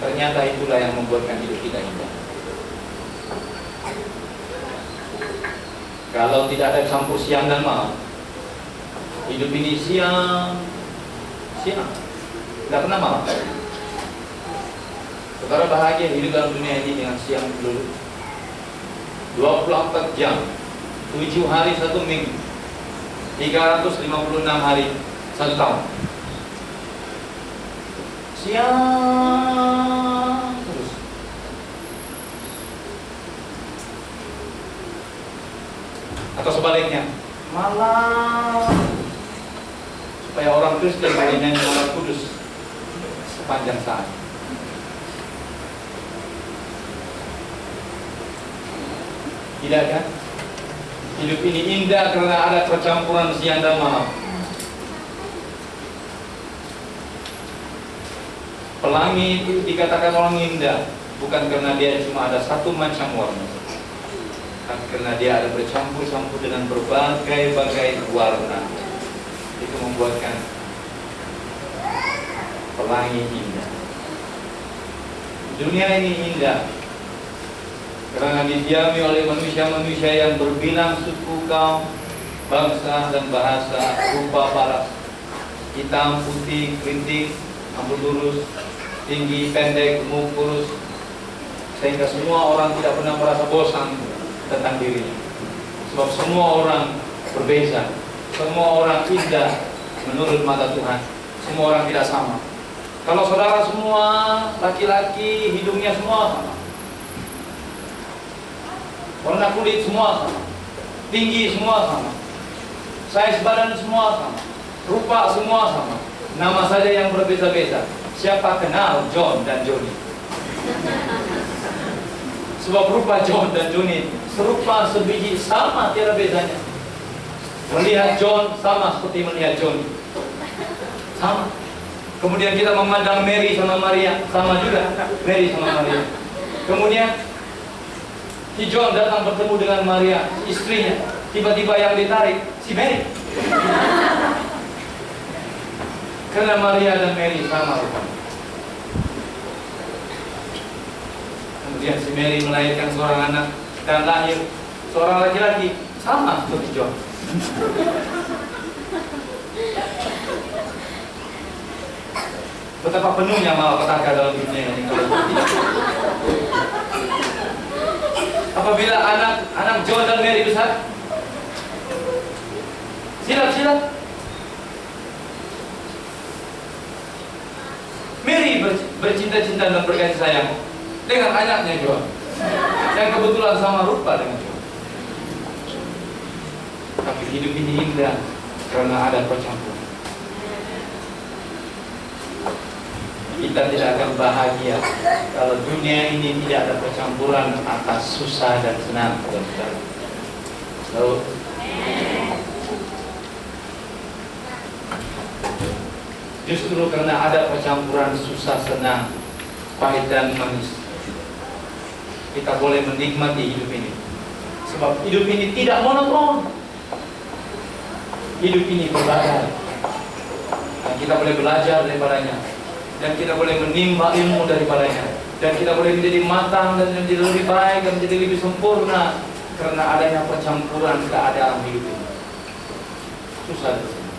ternyata itulah yang membuatkan hidup kita indah. Kalau tidak ada campur siang dan malam, hidup ini siang, tidak pernah malam. Saudara bahagia hidup dalam dunia ini dengan siang dulu. 24 jam, 7 hari 1 minggu, 356 hari 1 tahun. Siang terus. Atau sebaliknya, malam. Supaya orang Kristen boleh nyanyi malam kudus sepanjang saat. Tidak kan? Hidup ini indah karena ada percampuran siang dan malam. Pelangi itu dikatakan orang indah bukan karena dia cuma ada satu macam warna, tapi karena dia ada bercampur-campur dengan berbagai-bagai warna. Itu membuatkan pelangi indah. Dunia ini indah karena didiami oleh manusia-manusia yang berbilang suku, kaum, bangsa dan bahasa, rupa paras, hitam, putih, keriting, rambut lurus, tinggi, pendek, gemuk, kurus, sehingga semua orang tidak pernah merasa bosan tentang dirinya. Sebab semua orang berbeza, semua orang indah menurut mata Tuhan. Semua orang tidak sama. Kalau saudara semua laki-laki, hidungnya semua sama, warna kulit semua sama, tinggi semua sama, size badan semua sama, rupa semua sama, nama saja yang berbeza-beza. Siapa kenal John dan Johnny? Sebab rupa John dan Johnny serupa sebiji, sama, tiada bedanya. Melihat John sama seperti melihat Johnny, sama. Kemudian kita memandang Mary sama Maria, sama juga Mary sama Maria. Kemudian si John datang bertemu dengan Maria, istrinya. Tiba-tiba yang ditarik si Mary. Karena Maria dan Mary sama rupanya. Kemudian si Mary melahirkan seorang anak dan lahir seorang laki-laki sama seperti John. Betapa penuhnya malapetaka dalam dunia ini kalau tidak. Apabila anak John dan Mary besar, silap-silap Mary bercinta-cinta dan berkasih sayang dengan anaknya John, yang kebetulan sama rupa dengan John. Tapi hidup ini indah karena ada percampuran. Kita tidak akan bahagia kalau dunia ini tidak ada percampuran atas susah dan senang. Lalu, justru karena ada percampuran susah senang, pahit dan manis, kita boleh menikmati hidup ini. Sebab hidup ini tidak monoton. Hidup ini berbagai. Dan kita boleh belajar daripadanya. Dan kita boleh menimba ilmu daripadanya. Dan kita boleh menjadi matang dan menjadi lebih baik dan menjadi lebih sempurna karena adanya percampuran keadaan hidup ini. Susah di sini.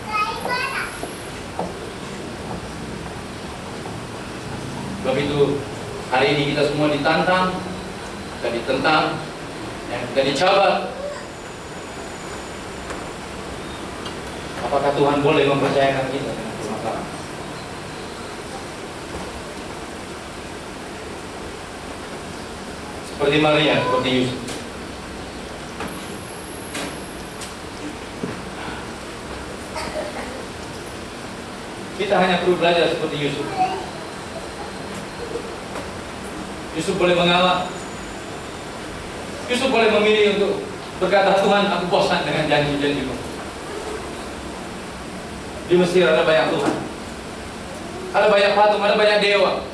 Sebab itu hari ini kita semua ditantang dan ditentang dan dicabar. Apakah Tuhan boleh mempercayakan kita dengan permasalahan? Seperti Maria, seperti Yusuf. Kita hanya perlu belajar seperti Yusuf. Yusuf boleh mengalah. Yusuf boleh memilih untuk berkata, Tuhan, aku bosan dengan janji-janjimu. Di Mesir ada banyak Tuhan, ada banyak patung, ada banyak dewa.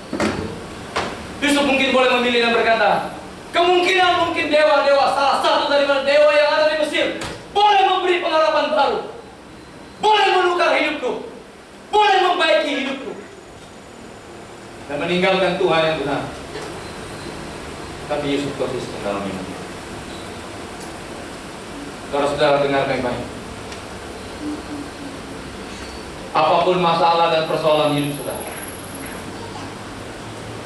Yusuf mungkin boleh memilih dan berkata, kemungkinan mungkin dewa-dewa, salah satu dari dewa yang ada di Mesir, boleh memberi pengharapan baru, boleh menukar hidupku, boleh membaiki hidupku. dan meninggalkan Tuhan yang benar. Tapi Yesus konsisten dalam iman. Saudara-saudara dengar baik-baik. Apapun masalah dan persoalan hidup saudara,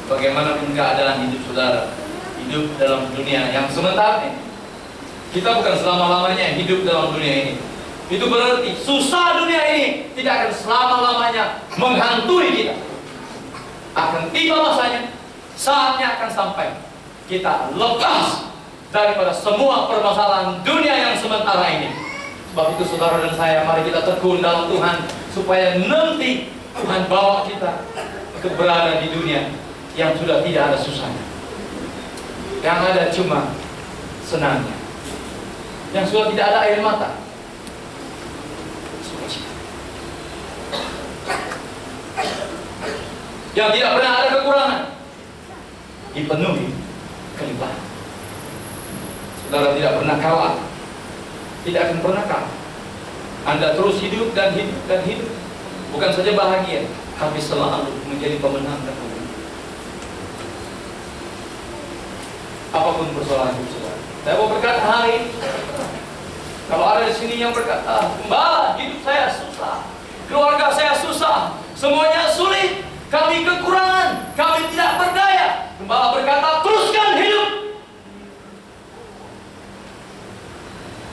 bagaimanapun keadaan hidup saudara, hidup dalam dunia yang sementara ini, kita bukan selama-lamanya hidup dalam dunia ini. Itu berarti susah dunia ini tidak akan selama-lamanya menghantui kita. Akan tiba masanya, saatnya akan sampai kita lepas daripada semua permasalahan dunia yang sementara ini. Sebab itu saudara dan saya, mari kita tekun dalam Tuhan, supaya nanti Tuhan bawa kita untuk berada di dunia yang sudah tidak ada susahnya, yang ada cuma senangnya, yang sudah tidak ada air mata, yang tidak pernah ada kekurangan, dipenuhi kelimpahan. Saudara tidak pernah kalah, tidak akan pernah kalah. Anda terus hidup dan hidup dan hidup, bukan saja bahagia, tapi selalu menjadi pemenang dan pemenang. Apapun persoalan hidup saudara, saya mau berkata hari ini, kalau ada di sini yang berkata, "Mbak, hidup saya susah, keluarga saya susah, semuanya sulit, kami kekurangan, kami tidak berdaya," Gembala berkata, teruskan hidup.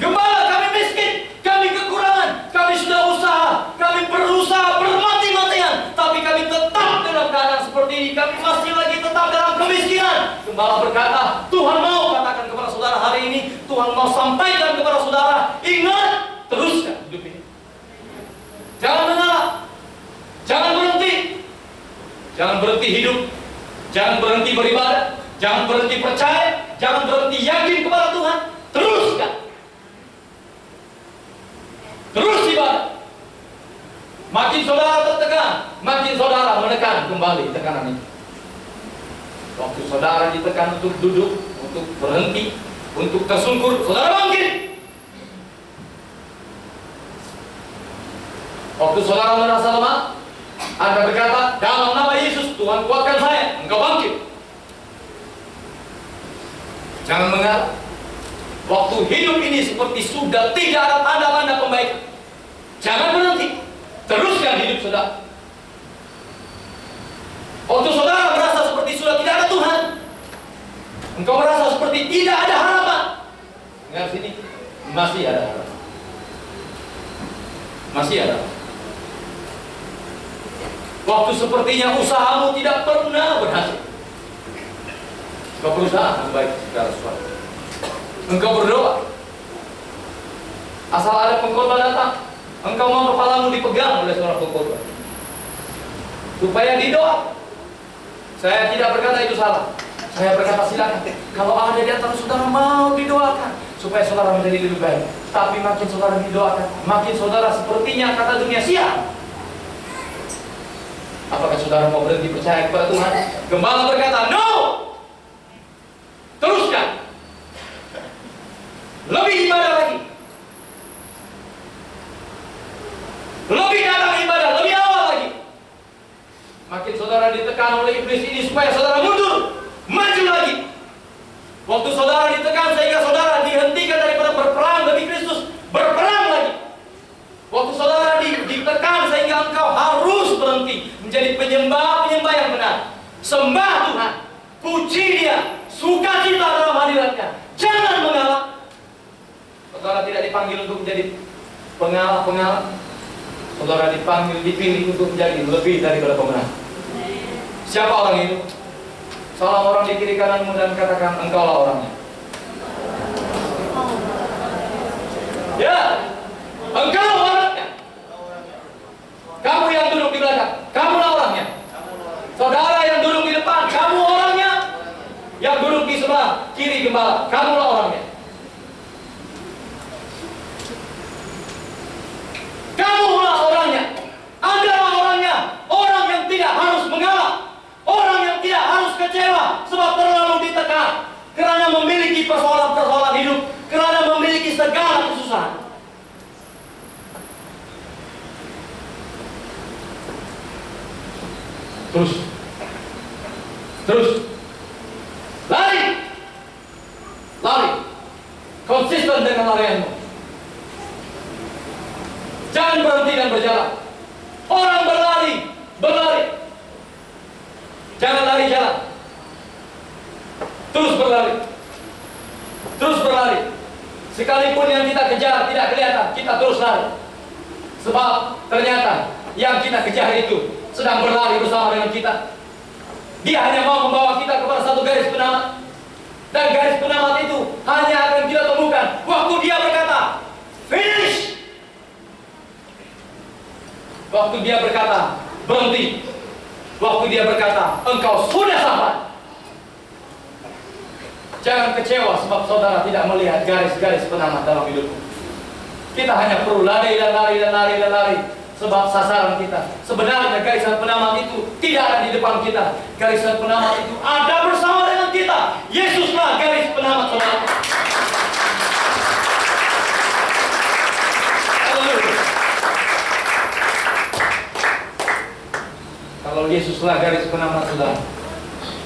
Gembala, kami miskin, kami kekurangan, kami sudah usaha, kami berusaha bermati-matian, tapi kami tetap dalam keadaan seperti ini, kami masih lagi tetap dalam kemiskinan. Gembala berkata, Tuhan mau katakan kepada saudara hari ini, Tuhan mau sampaikan kepada saudara, ingat, teruskan hidup ini. Jangan mengalah, jangan berhenti, jangan berhenti hidup, jangan berhenti beribadah, jangan berhenti percaya, jangan berhenti yakin kepada Tuhan. Teruskan. Terus ibadah. Makin saudara tertekan, makin saudara menekan kembali tekanan itu. Waktu saudara ditekan untuk duduk, untuk berhenti, untuk tersungkur, saudara bangkit. Waktu saudara merasa lemah, Anda berkata, dalam nama Yesus, Tuhan kuatkan saya, engkau bangkit. Jangan mengalah. Waktu hidup ini seperti sudah tidak ada tanda-tanda pembaikan, jangan berhenti, teruskan hidup saudara. Waktu saudara merasa seperti sudah tidak ada Tuhan, engkau merasa seperti tidak ada harapan, dengar sini, masih ada harapan. Masih ada. Waktu sepertinya usahamu tidak pernah berhasil, engkau berusaha membaik segala sesuatu. Engkau berdoa, asal ada pengkhotbah datang, engkau mau kepalamu dipegang oleh seorang pengkhotbah supaya didoa. Saya tidak berkata itu salah, saya berkata silakan. Kalau ada di antara saudara mau didoakan supaya saudara menjadi lebih baik, tapi makin saudara didoakan, makin saudara sepertinya kata dunia siap. Apakah saudara mau berhenti percaya kepada Tuhan? Gembala berkata, no, teruskan. Lebih ibadah lagi, lebih datang ibadah, lebih awal lagi. Makin saudara ditekan oleh iblis ini supaya saudara mundur, maju lagi. Waktu saudara ditekan sehingga saudara dihentikan daripada berperang demi Kristus, berperang lagi. Waktu saudara ditekan sehingga engkau harus berhenti menjadi penyembah-penyembah yang benar, sembah Tuhan, puji Dia, sukacita dalam hadirat-Nya, jangan mengalah. Saudara tidak dipanggil untuk menjadi pengalah-pengalah. Saudara dipanggil, dipilih untuk menjadi lebih daripada pemenang. Siapa orang itu? Salam orang di kiri kananmu dan katakan, engkaulah orangnya. Ya, engkau orangnya. Kamu yang duduk di belakang, kamulah orangnya. Saudara yang duduk di depan, kamu orangnya. Yang duduk di sebelah kiri gembala, kamulah orangnya. Kamulah orangnya, Andalah orangnya, orang yang tidak harus mengalah, orang yang tidak harus kecewa sebab terlalu ditekan, kerana memiliki persoalan-persoalan hidup, kerana memiliki segala kesusahan. Terus Terus lari, konsisten dengan larianmu. Jangan berhenti dan berjalan. Orang berlari, jangan lari jalan. Terus berlari. Sekalipun yang kita kejar tidak kelihatan, kita terus lari. Sebab ternyata yang kita kejar itu sedang berlari bersama dengan kita. Dia hanya mau membawa kita kepada satu garis penamat. Dan garis penamat itu hanya akan kita temukan waktu dia berkata, finish. Waktu dia berkata, berhenti. Waktu dia berkata, engkau sudah sampai. Jangan kecewa sebab saudara tidak melihat garis-garis penamat dalam hidupmu. Kita hanya perlu lari. Sebab sasaran kita, sebenarnya garisan penamat itu tidak ada di depan kita. Garisan penamat itu ada bersama dengan kita. Yesuslah garis penamat saudara. Haleluya. Kalau Yesuslah garis penamat saudara,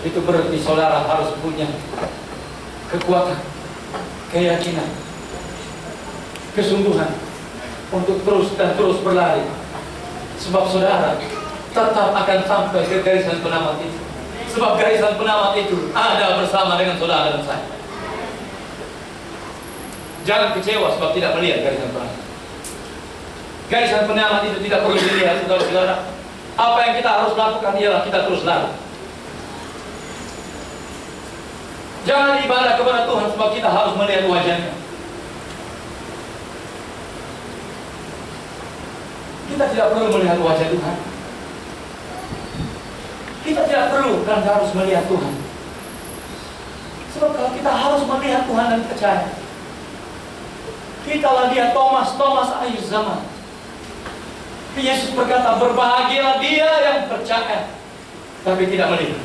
itu berarti saudara harus punya kekuatan, keyakinan, kesungguhan untuk terus berlari. Sebab saudara tetap akan sampai ke garisan penamat itu. Sebab garisan penamat itu ada bersama dengan saudara dan saya. Jangan kecewa sebab tidak melihat garisan penamat. Garisan penamat itu tidak perlu dilihat, saudara-saudara. Apa yang kita harus lakukan ialah kita terus lari. Jangan ibadah kepada Tuhan sebab kita harus melihat wajahnya. Kita tidak perlu melihat wajah Tuhan. Kita tidak perlu dan harus melihat Tuhan. Sebab kalau kita harus melihat Tuhan dan percaya, kita lihat Thomas akhir zaman. Yesus berkata, berbahagialah dia yang percaya tapi tidak melihat.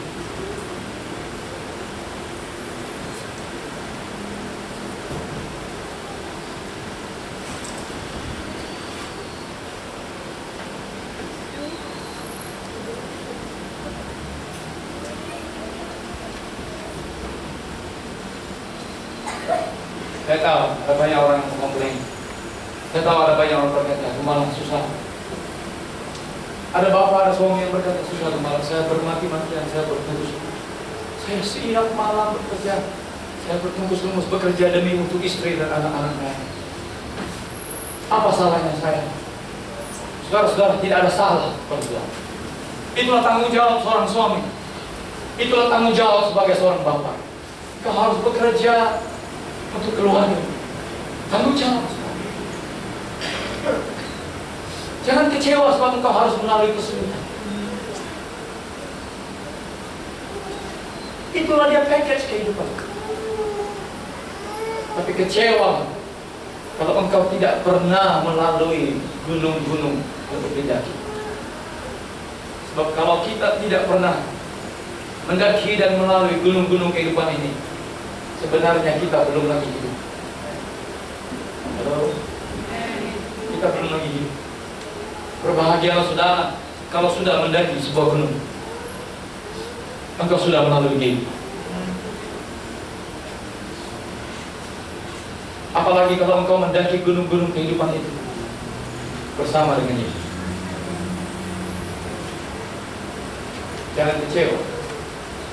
Saya tahu ada banyak orang yang komplain. Saya tahu ada banyak orang berkata, malah susah. Ada bapak, ada suami yang berkata, susah malah saya bermati-matian, saya bertunggus. Saya siap malam bekerja. Saya bertunggus-tunggus bekerja demi untuk istri dan anak-anak saya. Apa salahnya saya? Saudara-saudara, tidak ada salah. Itulah tanggung jawab seorang suami. Itulah tanggung jawab sebagai seorang bapak. Kau harus bekerja untuk keluarga. Tanggung jawab. Jangan kecewa sebab engkau harus melalui kesulitan. Itulah dia package kehidupan. Tapi kecewa kalau engkau tidak pernah melalui gunung-gunung untuk didaki. Sebab kalau kita tidak pernah mendaki dan melalui gunung-gunung kehidupan ini, sebenarnya kita belum lagi hidup. Halo? Kita belum lagi hidup. Berbahagialah saudara kalau sudah mendaki sebuah gunung. Engkau sudah melalui hidup. Apalagi kalau engkau mendaki gunung-gunung kehidupan itu bersama dengan Yesus. Jangan kecewa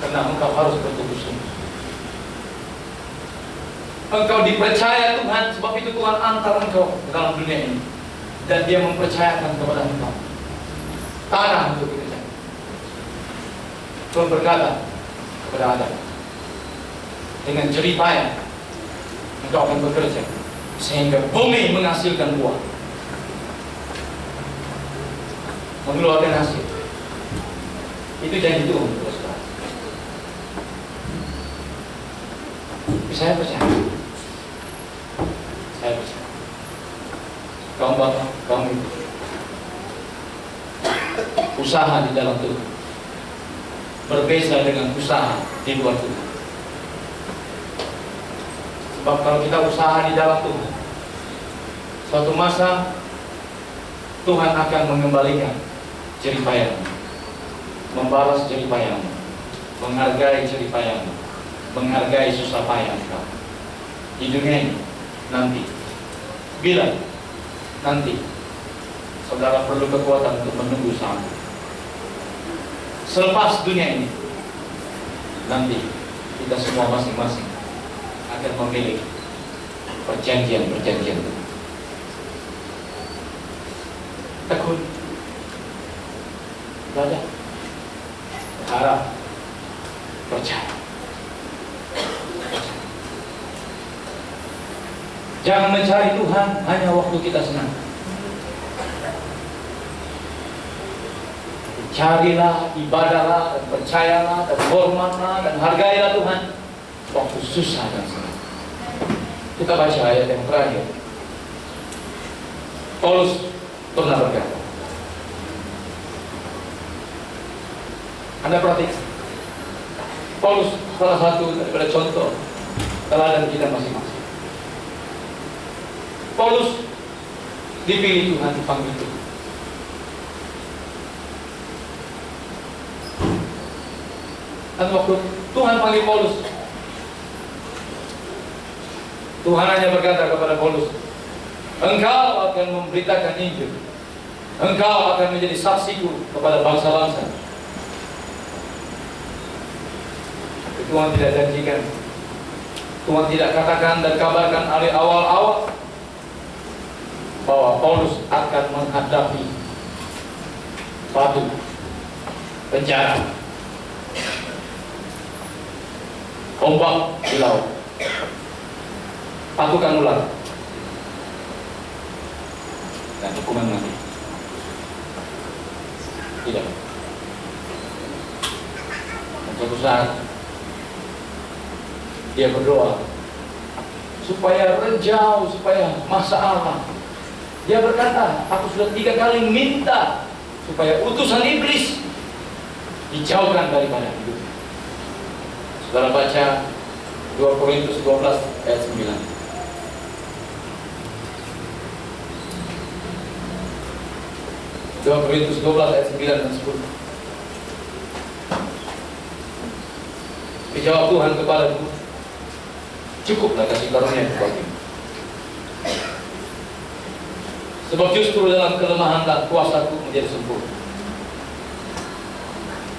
karena engkau harus bertunggus-tunggus. Engkau dipercaya Tuhan, sebab itu Tuhan antar engkau ke dalam dunia ini. Dan dia mempercayakan kepada engkau tanah untuk dikerjakan. Tuhan berkata kepada Adam, dengan jerih payah engkau akan bekerja sehingga bumi menghasilkan buah, mengeluarkan hasil. Itu janji Tuhan. Saya percaya. Kamu bapak, kamu ibu, usaha di dalam Tuhan berbeza dengan usaha di luar Tuhan. Sebab kalau kita usaha di dalam Tuhan, suatu masa Tuhan akan mengembalikan jerih payahmu, membalas jerih payahmu. menghargai jerih payahmu, menghargai susah payah kau di dunia ini. Nanti, bila nanti saudara perlu kekuatan untuk menunggu sampai selepas dunia ini, nanti kita semua masing-masing akan memiliki perjanjian-perjanjian itu. Takut, belajar, harap, percaya. Jangan mencari Tuhan hanya waktu kita senang. Carilah, ibadahlah, dan percayalah, dan hormatlah, dan hargailah Tuhan waktu susah dan senang. Kita baca ayat yang terakhir. Paulus pernah berkata, Anda perhatikan, Paulus salah satu daripada contoh teladan kita masing-masing. Paulus dipilih Tuhan, dipanggil Tuhan. Dan waktu Tuhan panggil Paulus, Tuhan hanya berkata kepada Paulus, engkau akan memberitakan Injil, engkau akan menjadi saksiku kepada bangsa-bangsa. Tuhan tidak janjikan, Tuhan tidak katakan dan kabarkan dari awal-awal bahwa Paulus akan menghadapi batu, penjara, ombak di laut, pasukan ular, dan hukuman mati. Tidak. Dan suatu saat dia berdoa supaya renjau, supaya masalah. Dia berkata, aku sudah 3 kali minta supaya utusan iblis dijauhkan daripada hidup. Saudara baca 2 Korintus 12 ayat 9. 2 Korintus 12 ayat 9 dan 10. Dijawab Tuhan kepadaku, cukuplah kasih karunia bagimu. Sebab justru dalam kelemahanlah kuasaku menjadi sempurna.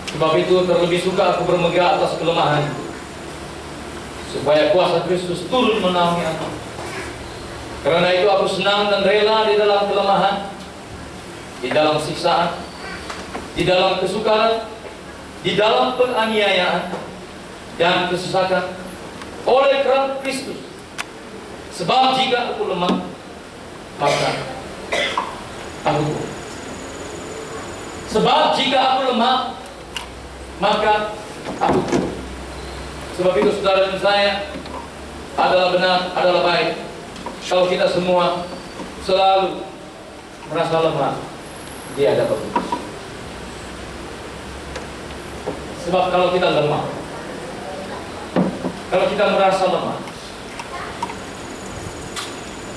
Sebab itu terlebih suka aku bermegah atas kelemahan itu, supaya kuasa Kristus turun menaungi aku. Karena itu aku senang dan rela di dalam kelemahan, di dalam siksaan, di dalam kesukaran, di dalam penganiayaan dan kesesakan oleh kerana Kristus. Sebab jika aku lemah, maka aku kuat. Sebab jika aku lemah, maka aku kuat. Sebab itu saudara dan saya adalah benar, adalah baik kalau kita semua selalu merasa lemah di hadapan Tuhan. Sebab kalau kita lemah, kalau kita merasa lemah,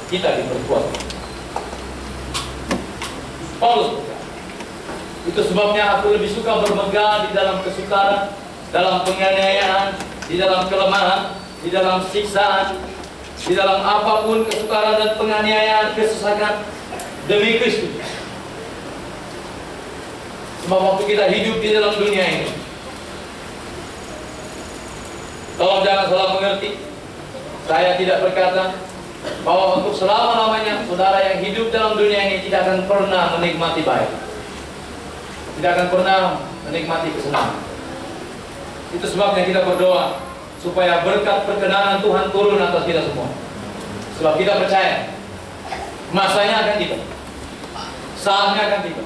kita diperkuat. Paulus berkata, itu sebabnya aku lebih suka bermegah di dalam kesukaran, dalam penganiayaan, di dalam kelemahan, di dalam siksaan, di dalam apapun kesukaran dan penganiayaan, kesesakan demi Kristus. Sebab waktu kita hidup di dalam dunia ini, tolong jangan salah mengerti, saya tidak berkata bahwa untuk selama-lamanya saudara yang hidup dalam dunia ini tidak akan pernah menikmati baik, tidak akan pernah menikmati kesenangan. Itu sebabnya kita berdoa supaya berkat perkenanan Tuhan turun atas kita semua. Sebab kita percaya masanya akan tiba, saatnya akan tiba,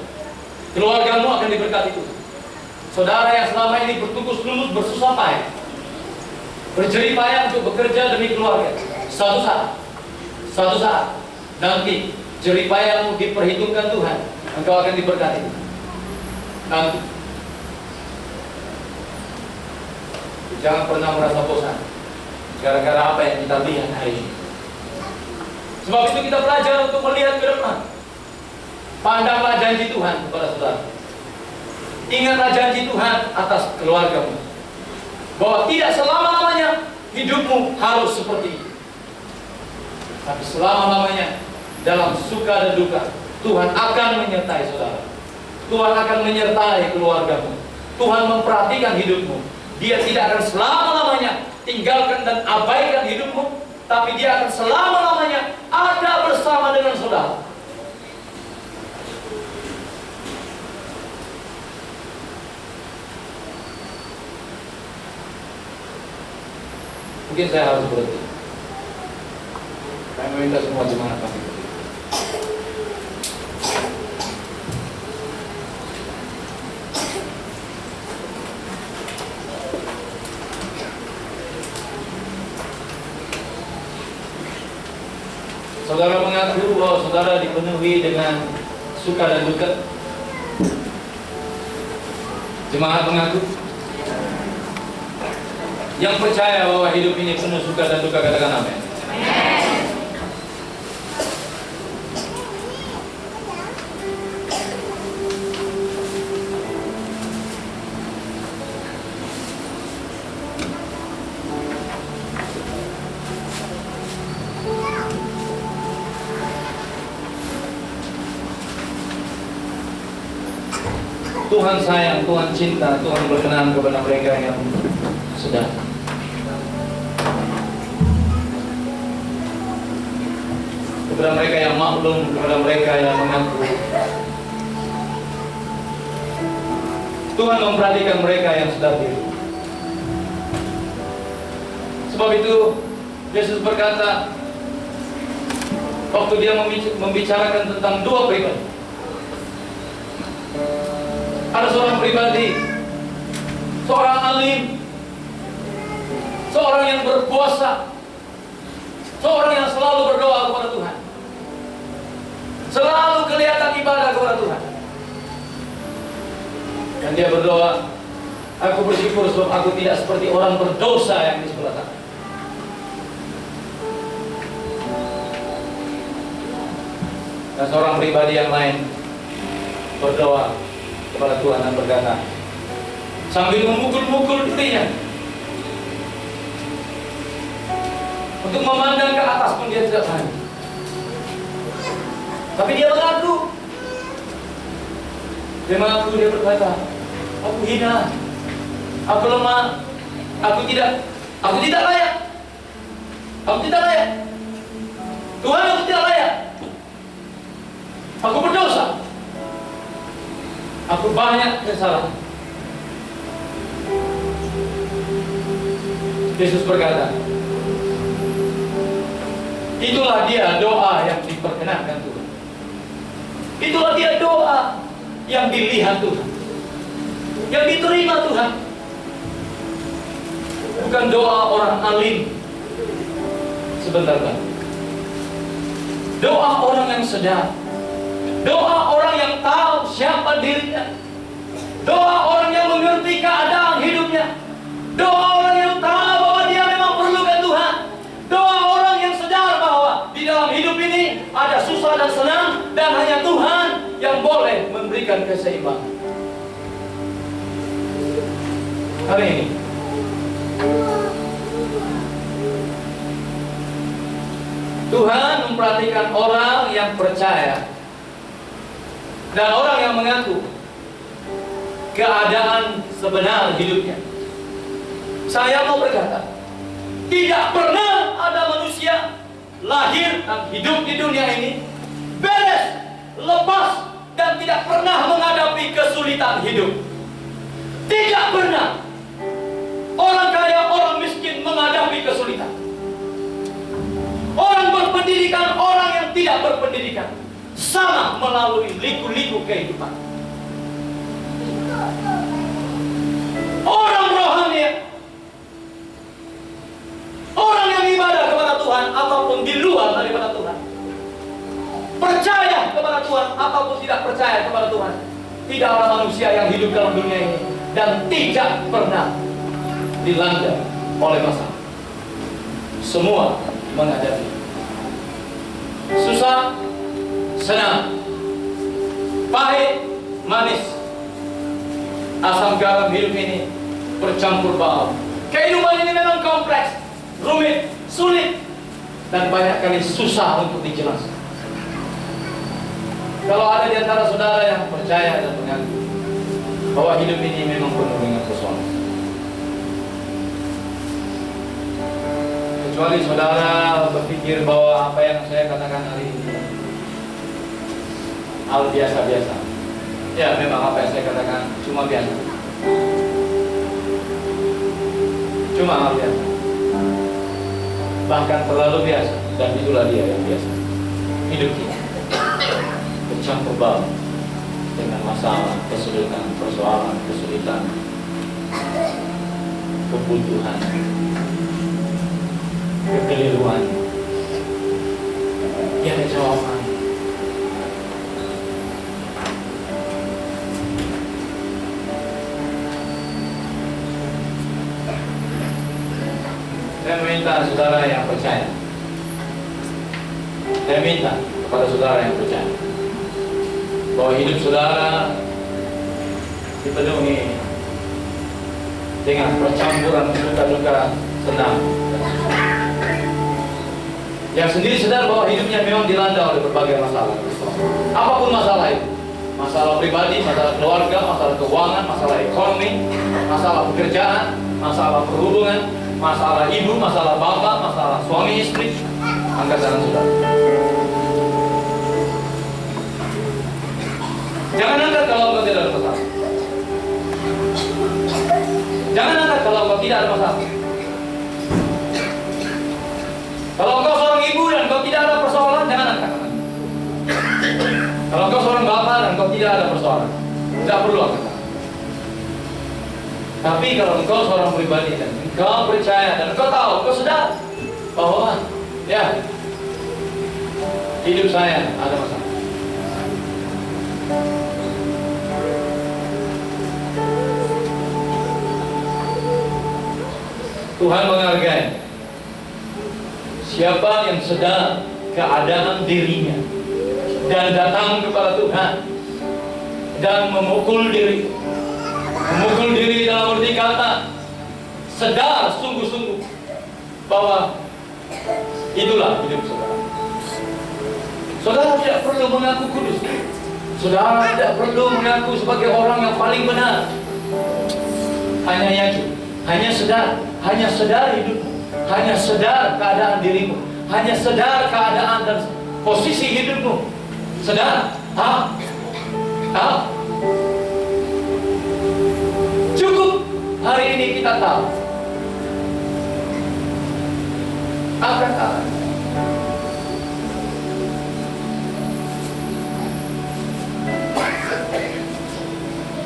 keluargamu akan diberkati Tuhan. Saudara yang selama ini bertukus lulus bersusah payah, berjerih payah untuk bekerja demi keluarga, suatu saat nanti jerih payahmu diperhitungkan Tuhan, engkau akan diberkati nanti. Jangan pernah merasa bosan gara-gara apa yang kita lihat hari ini. Sebab itu kita belajar untuk melihat ke depan. Pandanglah janji Tuhan kepada saudara. Ingatlah janji Tuhan atas keluargamu. bahwa tidak selama-lamanya hidupmu harus seperti itu. Tapi selama-lamanya dalam suka dan duka, Tuhan akan menyertai saudara. Tuhan akan menyertai keluargamu. Tuhan memperhatikan hidupmu. Dia tidak akan selama-lamanya tinggalkan dan abaikan hidupmu, tapi Dia akan selama-lamanya ada bersama dengan saudara. Mungkin saya harus berhenti. Saya meminta semua jemaat kami. Saudara mengaku bahwa saudara dipenuhi dengan suka dan duka. Jemaat mengaku. Yang percaya bahwa hidup ini penuh suka dan duka, katakan amin. Tuhan sayang, Tuhan cinta, Tuhan berkenan kepada mereka yang sedang. Kepada mereka yang maklum, kepada mereka yang mengaku. Tuhan memperhatikan mereka yang sedang hidup. Sebab itu Yesus berkata, waktu Dia membicarakan tentang dua pribadi. Ada seorang pribadi, seorang alim, seorang yang berpuasa, seorang yang selalu berdoa kepada Tuhan, selalu kelihatan ibadah kepada Tuhan. Dan dia berdoa, aku bersyukur sebab aku tidak seperti orang berdosa yang di sebelah sana. Dan seorang pribadi yang lain berdoa kepada Tuhan dan berkata, sambil memukul-mukul dirinya, untuk memandang ke atas pun dia tidak berani. Tapi dia mengaku, dia berkata, aku hina, aku lemah, aku tidak layak, Tuhan, aku tidak layak, aku berdosa, aku banyak kesalahan. Yesus berkata, itulah dia doa yang diperkenankan Tuhan. Itulah dia doa yang dilihat Tuhan, yang diterima Tuhan. Bukan doa orang alim sebentar kan, doa orang yang sedar, doa orang yang tahu siapa dirinya, doa orang yang mengerti keadaan hidupnya, doa orang yang tahu bahwa dia memang perlukan Tuhan, doa orang yang sadar bahwa di dalam hidup ini ada susah dan senang, dan hanya Tuhan yang boleh memberikan keseimbangan. Hari ini Tuhan memperhatikan orang yang percaya dan orang yang mengaku keadaan sebenar hidupnya. Saya mau berkata, tidak pernah ada manusia lahir dan hidup di dunia ini beres, lepas, dan tidak pernah menghadapi kesulitan hidup. Tidak pernah. Orang kaya, orang miskin menghadapi kesulitan. Orang berpendidikan, orang yang tidak berpendidikan, sama melalui liku-liku kehidupan. Orang rohani, orang yang ibadah kepada Tuhan ataupun di luar daripada Tuhan, percaya kepada Tuhan ataupun tidak percaya kepada Tuhan, tidak ada manusia yang hidup dalam dunia ini dan tidak pernah dilanda oleh masalah. Semua menghadapi susah, senang, pahit, manis, asam garam hidup ini bercampur baur. Kehidupan ini memang kompleks, rumit, sulit, dan banyak kali susah untuk dijelaskan. Kalau ada di antara saudara yang percaya dan mengaku bahwa hidup ini memang penuh dengan persoalan, kecuali saudara berpikir bahwa apa yang saya katakan hari ini hal biasa-biasa. Ya, memang apa yang saya katakan cuma biasa. Cuma hal biasa. Bahkan terlalu biasa. Dan itulah dia yang biasa. Hidup kita bercampur baur dengan masalah, kesulitan, persoalan, kesulitan, kebutuhan, kekeliruan. Tiada jawaban. Saya meminta saudara yang percaya. Saya minta kepada saudara yang percaya bahwa hidup saudara dipenuhi dengan percampuran duka-duka, senang. Yang sendiri sadar bahwa hidupnya memang dilanda oleh berbagai masalah. Apapun masalah itu, masalah pribadi, masalah keluarga, masalah keuangan, masalah ekonomi, masalah pekerjaan, masalah perhubungan, masalah ibu, masalah bapak, masalah suami istri. Angkat tangan saudara. Jangan angkat kalau engkau tidak ada masalah. Jangan angkat kalau engkau tidak ada masalah. Kalau engkau seorang ibu dan engkau tidak ada persoalan, jangan angkat tangan. Kalau engkau seorang bapak dan engkau tidak ada persoalan, tidak perlu angkat tangan. Tapi kalau engkau seorang pribadi dan engkau percaya dan engkau tahu, engkau sadar bahwa ya hidup saya ada masalah. Tuhan menghargai siapa yang sedang keadaan dirinya dan datang kepada Tuhan dan memukul diri dalam arti kata sedar sungguh-sungguh bahwa itulah hidup saudara. Saudara tidak perlu mengaku kudus. Saudara tidak perlu mengaku sebagai orang yang paling benar. Hanya yakin, hanya sedar hidupmu, hanya sedar keadaan dirimu, hanya sedar keadaan dan posisi hidupmu. Sedar, cukup hari ini kita tahu. Angkat tangan.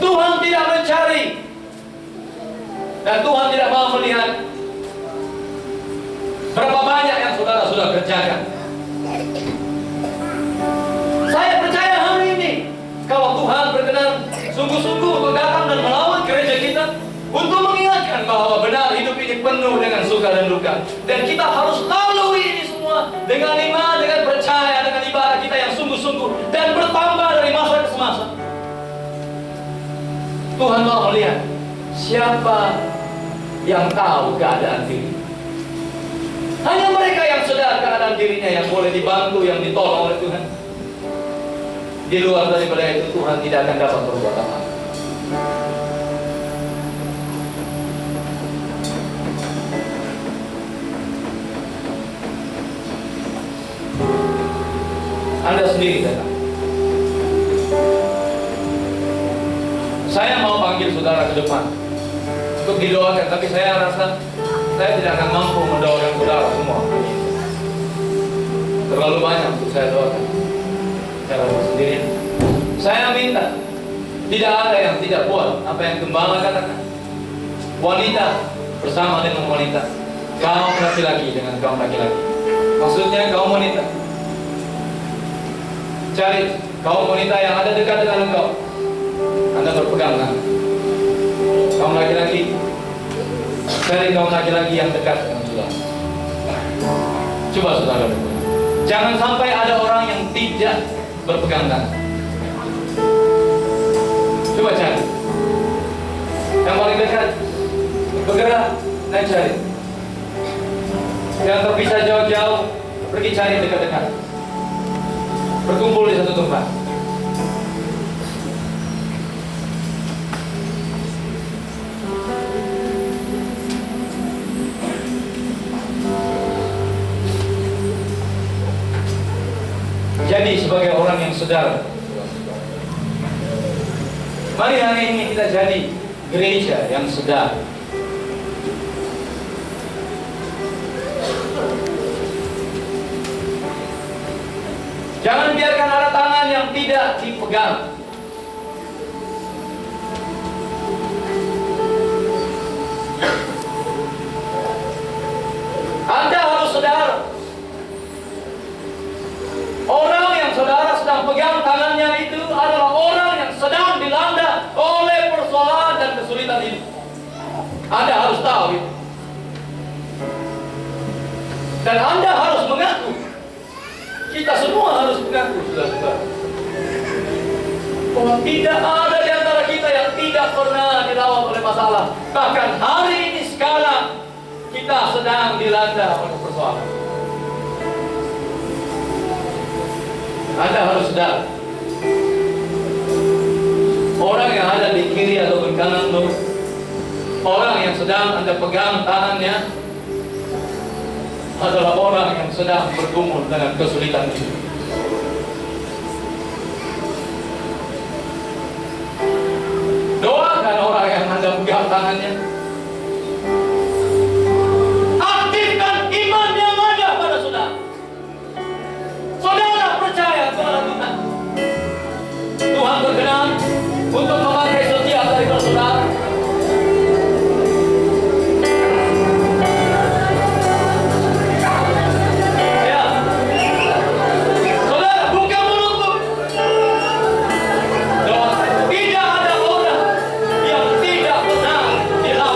Tuhan tidak mencari dan Tuhan tidak mau melihat berapa banyak yang saudara sudah kerjakan. Saya percaya hari ini kalau Tuhan berkenan sungguh-sungguh untuk datang dan melawan gereja kita untuk mengingatkan bahwa benar hidup ini penuh dengan suka dan duka, dan kita harus lalui ini semua dengan iman, dengan percaya, dengan ibadah kita yang sungguh-sungguh dan bertambah dari masa ke masa. Tuhan mau melihat siapa yang tahu keadaan diri. Hanya mereka yang sadar keadaan dirinya yang boleh dibantu, yang ditolong oleh Tuhan. Di luar daripada itu Tuhan tidak akan dapat berbuat apa. Anda sendiri datang. Saya mau panggil saudara ke depan untuk didoakan, tapi saya rasa saya tidak akan mampu mendoakan saudara semua. Terlalu banyak untuk saya doakan secara sendiri. Saya minta, tidak ada yang tidak buat apa yang Gembala katakan. Wanita bersama dengan wanita, kaum laki-laki dengan kaum laki-laki. Maksudnya kaum wanita, cari kaum wanita yang ada dekat dengan engkau. Anda berpegang tangan. Kaum laki-laki, cari kaum laki-laki yang dekat dengan saudara. Coba saudara berpegang. Jangan sampai ada orang yang tidak berpegang tangan. Coba cari yang paling dekat, bergerak dan cari. Yang terpisah jauh-jauh, pergi cari dekat-dekat. Berkumpul di satu tempat. Jadi sebagai orang yang sedar, mari hari ini kita jadi gereja yang sedar. Jangan biarkan ada tangan yang tidak dipegang. Anda harus sedar. Orang yang saudara sedang pegang tangannya itu adalah orang yang sedang dilanda oleh persoalan dan kesulitan ini. Anda harus tahu itu. Dan Anda harus mengaku. Kita semua harus mengaku, saudara-saudara, bahwa tidak ada di antara kita yang tidak pernah dilawan oleh masalah. Bahkan hari ini sekarang kita sedang dilanda oleh persoalan. Anda harus sadar, orang yang ada di kiri atau di kananmu, orang yang sedang Anda pegang tangannya, adalah orang yang sedang bergumul dengan kesulitan itu. Doakan orang yang Anda pegang tangannya. Aktifkan iman yang ada pada saudara. Saudara percaya kepada Tuhan. Tuhan berkenan untuk memakai setiap dari saudara. Ya, saudara buka mulutmu. Doa. Tidak ada orang yang tidak pernah dilawan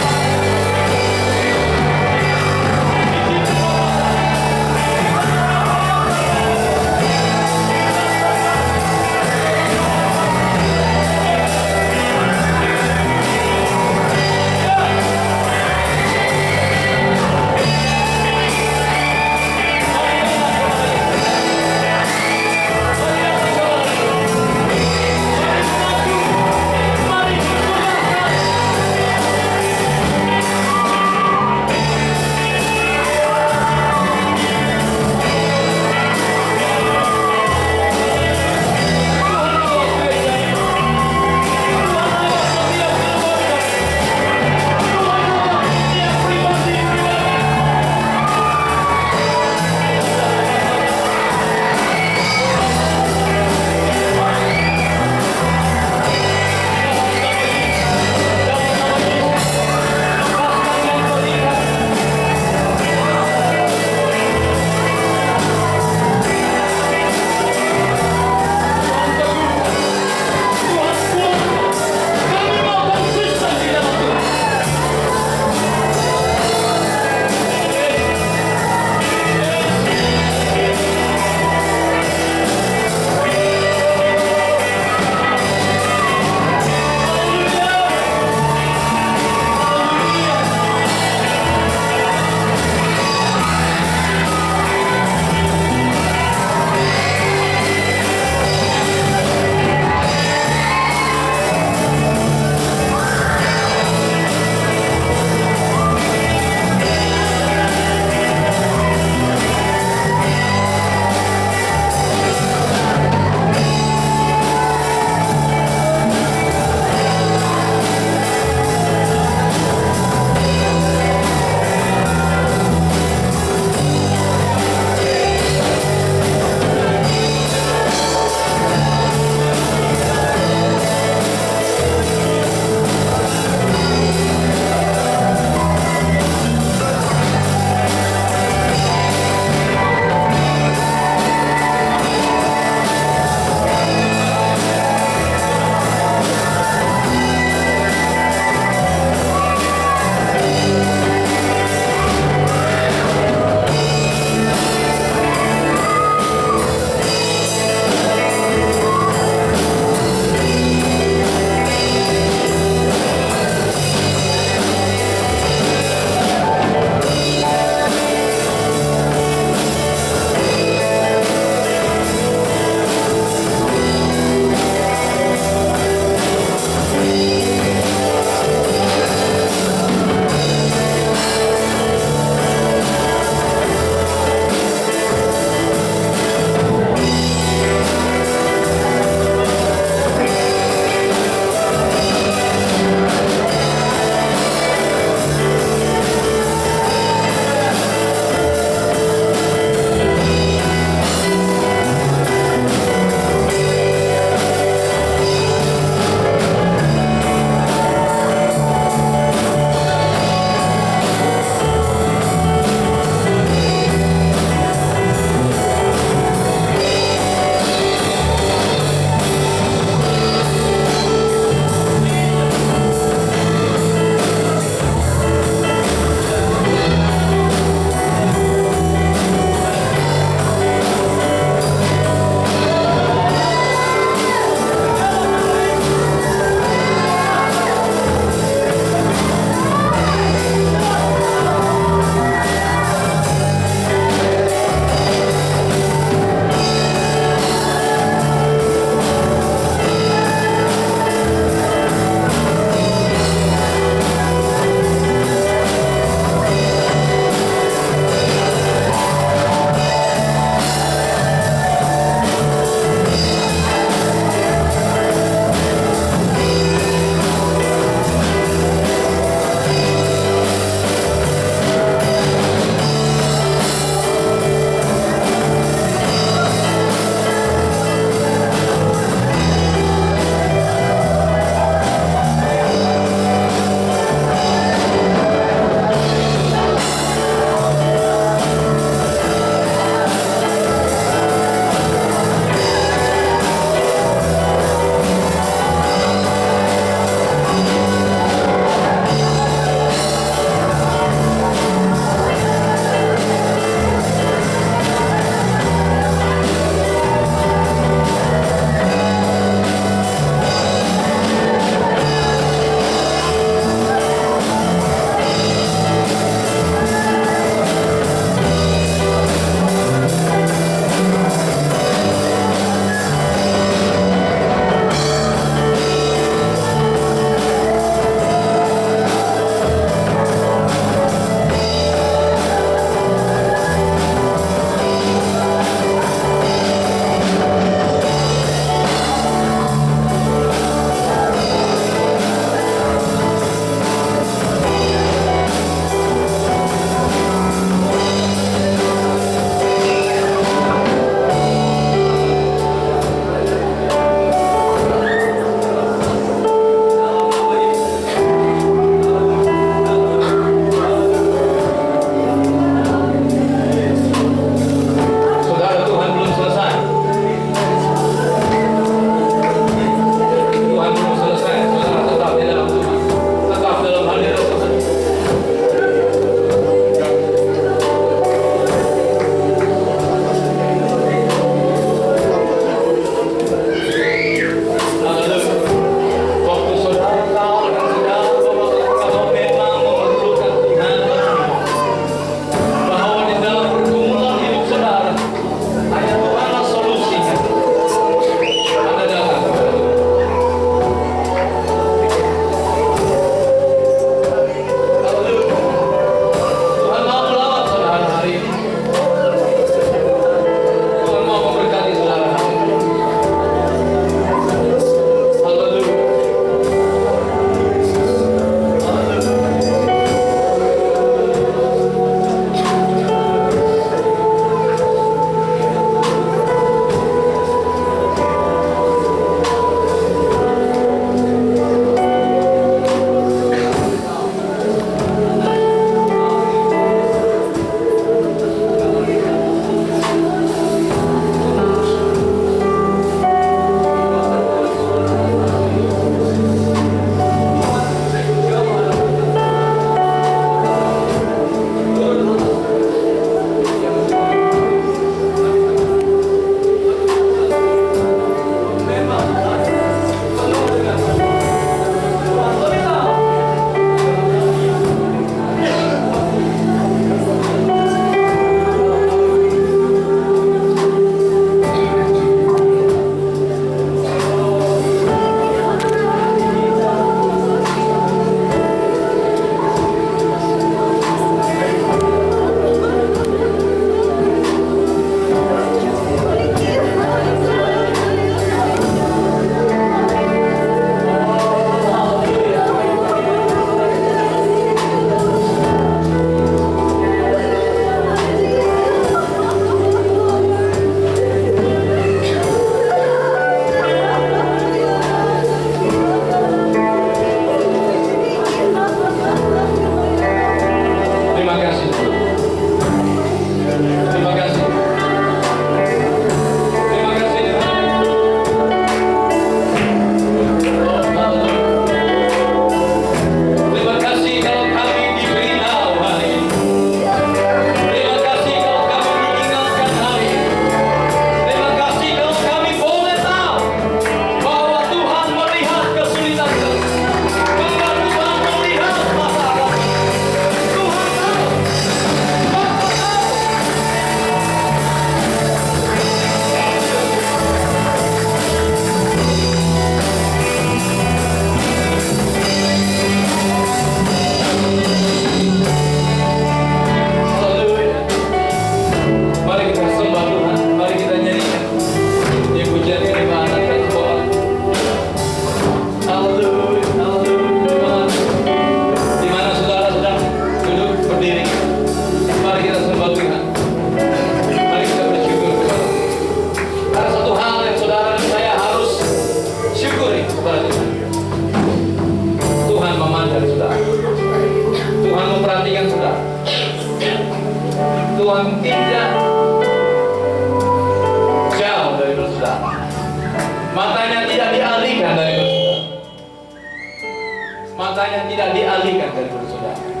matanya tidak dialihkan dari saudara.